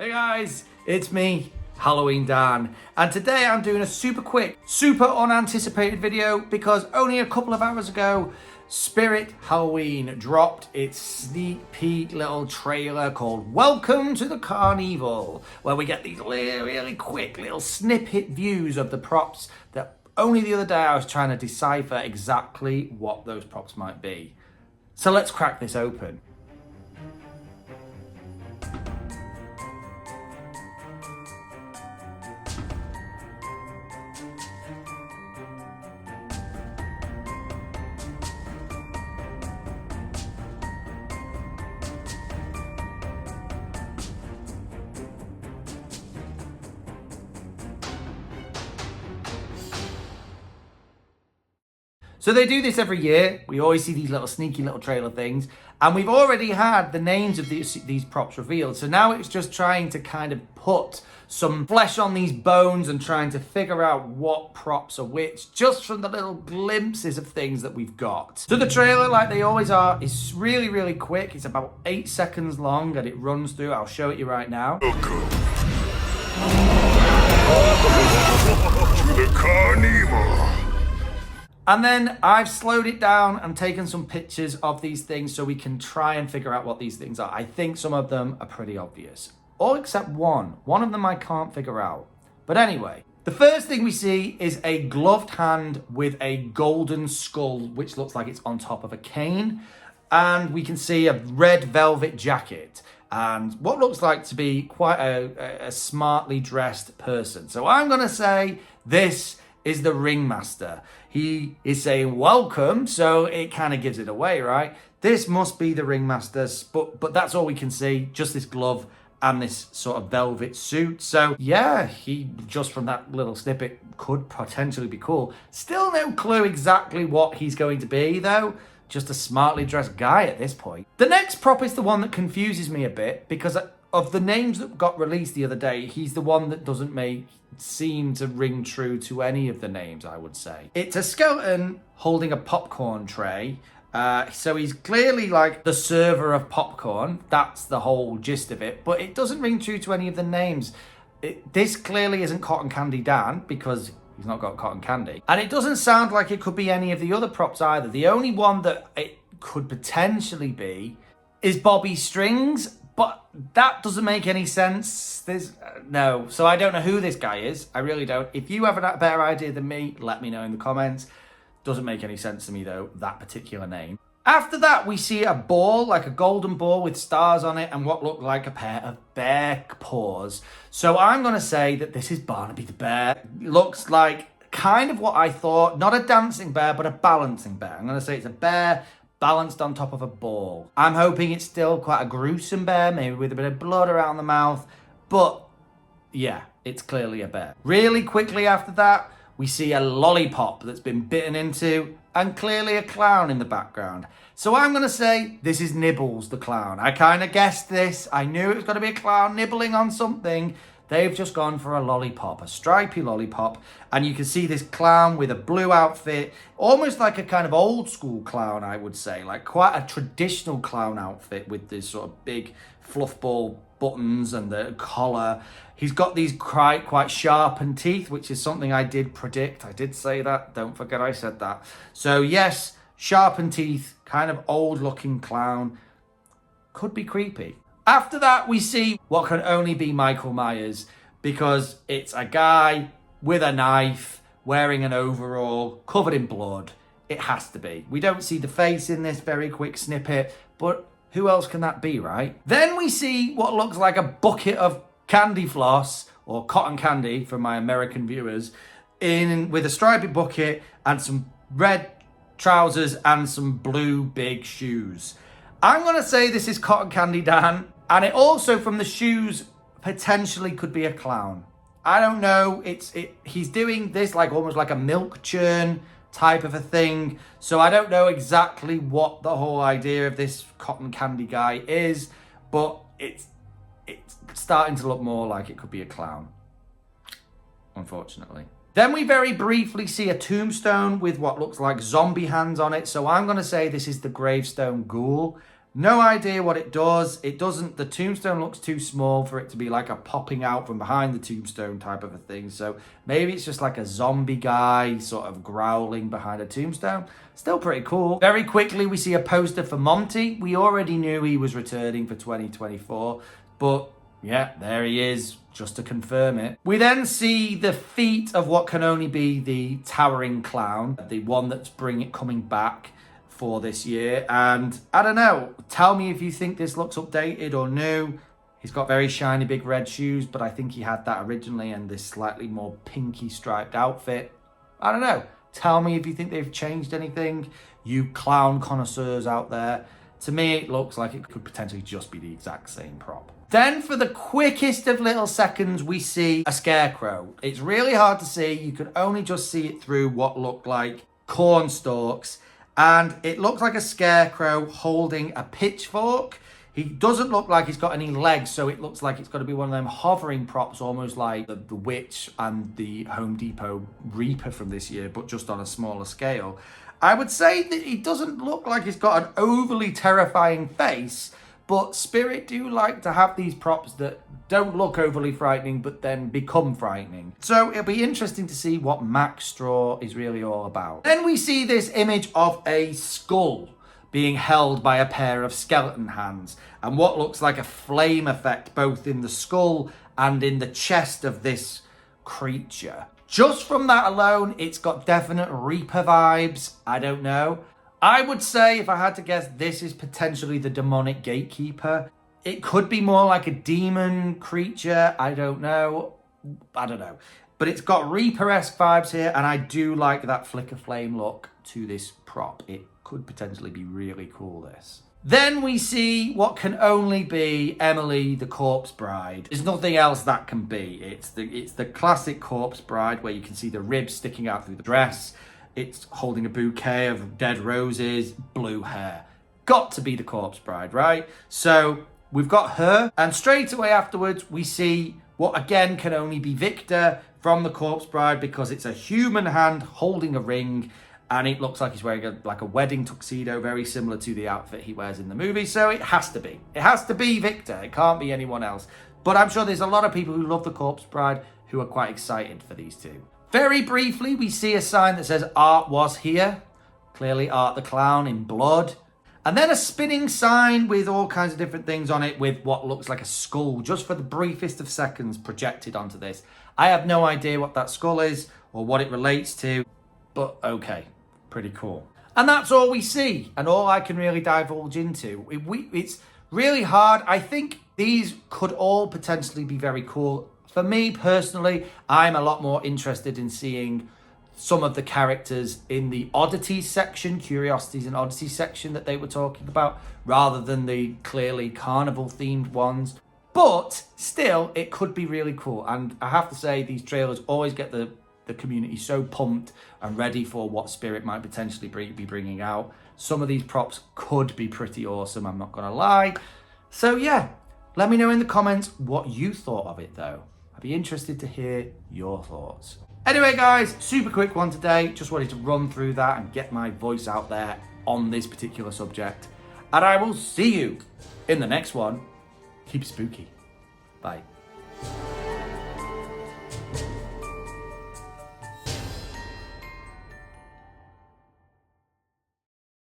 Hey guys, it's me, Halloween Dan, and today I'm doing a super quick, super unanticipated video because only a couple of hours ago, Spirit Halloween dropped its sneak peek little trailer called Welcome to the Carnival, where we get these really quick little snippet views of the props that only the other day I was trying to decipher exactly what those props might be. So let's crack this open. So they do this every year. We always see these little sneaky little trailer things. And we've already had the names of these props revealed. So now it's just trying to kind of put some flesh on these bones and trying to figure out what props are which, just from the little glimpses of things that we've got. So the trailer, like they always are, is really, really quick. It's about 8 seconds long and it runs through. I'll show it you right now. Welcome to the Carnival. And then I've slowed it down and taken some pictures of these things so we can try and figure out what these things are. I think some of them are pretty obvious. All except one. One of them I can't figure out. But anyway, the first thing we see is a gloved hand with a golden skull, which looks like it's on top of a cane. And we can see a red velvet jacket and what looks like to be quite a smartly dressed person. So I'm going to say this is the ringmaster. He is saying welcome, so it kind of gives it away, right? This must be the ringmaster, but that's all we can see, just this glove and this sort of velvet suit. So yeah, he just from that little snippet could potentially be cool. Still no clue exactly what he's going to be though. Just a smartly dressed guy at this point. The next prop is the one that confuses me a bit because of the names that got released the other day, he's the one that doesn't seem to ring true to any of the names, I would say. It's a skeleton holding a popcorn tray. So he's clearly like the server of popcorn. That's the whole gist of it. But it doesn't ring true to any of the names. This clearly isn't Cotton Candy Dan because he's not got cotton candy. And it doesn't sound like it could be any of the other props either. The only one that it could potentially be is Bobby Strings. But that doesn't make any sense. No. So I don't know who this guy is. I really don't. If you have a better idea than me, let me know in the comments. Doesn't make any sense to me though, that particular name. After that, we see a ball, like a golden ball with stars on it and what looked like a pair of bear paws. So I'm going to say that this is Barnaby the bear. Looks like kind of what I thought. Not a dancing bear, but a balancing bear. I'm going to say it's a bear balanced on top of a ball. I'm hoping it's still quite a gruesome bear, maybe with a bit of blood around the mouth, but yeah, it's clearly a bear. Really quickly after that, we see a lollipop that's been bitten into and clearly a clown in the background. So I'm going to say this is Nibbles the clown. I kind of guessed this. I knew it was going to be a clown nibbling on something. They've just gone for a lollipop, a stripy lollipop. And you can see this clown with a blue outfit, almost like a kind of old school clown, I would say. Like quite a traditional clown outfit with this sort of big fluff ball buttons and the collar. He's got these quite sharpened teeth, which is something I did predict. I did say that. Don't forget I said that. So yes, sharpened teeth, kind of old looking clown. Could be creepy. After that, we see what can only be Michael Myers because it's a guy with a knife, wearing an overall, covered in blood. It has to be. We don't see the face in this very quick snippet, but who else can that be, right? Then we see what looks like a bucket of candy floss, or cotton candy for my American viewers, with a stripy bucket and some red trousers and some blue big shoes. I'm going to say this is Cotton Candy Dan. And it also, from the shoes, potentially could be a clown. I don't know. He's doing this like almost like a milk churn type of a thing. So I don't know exactly what the whole idea of this cotton candy guy is. But it's starting to look more like it could be a clown, unfortunately. Then we very briefly see a tombstone with what looks like zombie hands on it. So I'm going to say this is the gravestone ghoul. No idea what it does. It doesn't, the tombstone looks too small for it to be like a popping out from behind the tombstone type of a thing. So maybe it's just like a zombie guy sort of growling behind a tombstone. Still pretty cool. Very quickly, we see a poster for Monty. We already knew he was returning for 2024, but yeah, there he is, just to confirm it. We then see the feet of what can only be the towering clown, the one that's coming back for this year. And I don't know, tell me if you think this looks updated or new. He's got very shiny big red shoes, but I think he had that originally, and this slightly more pinky striped outfit. I don't know. Tell me if you think they've changed anything, you clown connoisseurs out there. To me, it looks like it could potentially just be the exact same prop. Then for the quickest of little seconds, we see a scarecrow. It's really hard to see. You can only just see it through what looked like corn stalks. And it looks like a scarecrow holding a pitchfork. He doesn't look like he's got any legs, so it looks like it's got to be one of them hovering props, almost like the Witch and the Home Depot Reaper from this year, but just on a smaller scale. I would say that he doesn't look like he's got an overly terrifying face, but Spirit do like to have these props that don't look overly frightening, but then become frightening. So it'll be interesting to see what Max Straw is really all about. Then we see this image of a skull being held by a pair of skeleton hands, and what looks like a flame effect both in the skull and in the chest of this creature. Just from that alone, it's got definite Reaper vibes. I don't know. I would say, if I had to guess, this is potentially the demonic gatekeeper. It could be more like a demon creature. I don't know. But it's got Reaper-esque vibes here, and I do like that flicker flame look to this prop. It could potentially be really cool, this. Then we see what can only be Emily, the corpse bride. There's nothing else that can be. It's the classic corpse bride where you can see the ribs sticking out through the dress. It's holding a bouquet of dead roses, blue hair. Got to be the corpse bride, right? So we've got her, and straight away afterwards, we see what again can only be Victor from the corpse bride, because it's a human hand holding a ring, and it looks like he's wearing like a wedding tuxedo, very similar to the outfit he wears in the movie. So it has to be. It has to be Victor. It can't be anyone else. But I'm sure there's a lot of people who love the corpse bride who are quite excited for these two. Very briefly, we see a sign that says Art was here. Clearly Art the Clown in blood. And then a spinning sign with all kinds of different things on it with what looks like a skull, just for the briefest of seconds projected onto this. I have no idea what that skull is or what it relates to, but okay, pretty cool. And that's all we see, and all I can really divulge into. It's really hard. I think these could all potentially be very cool. For me personally, I'm a lot more interested in seeing some of the characters in the oddities section, curiosities and oddities section that they were talking about, rather than the clearly carnival themed ones. But still, it could be really cool. And I have to say, these trailers always get the community so pumped and ready for what Spirit might potentially be bringing out. Some of these props could be pretty awesome, I'm not going to lie. So yeah, let me know in the comments what you thought of it though. I'd be interested to hear your thoughts. Anyway guys, super quick one today. Just wanted to run through that and get my voice out there on this particular subject. And I will see you in the next one. Keep spooky. Bye.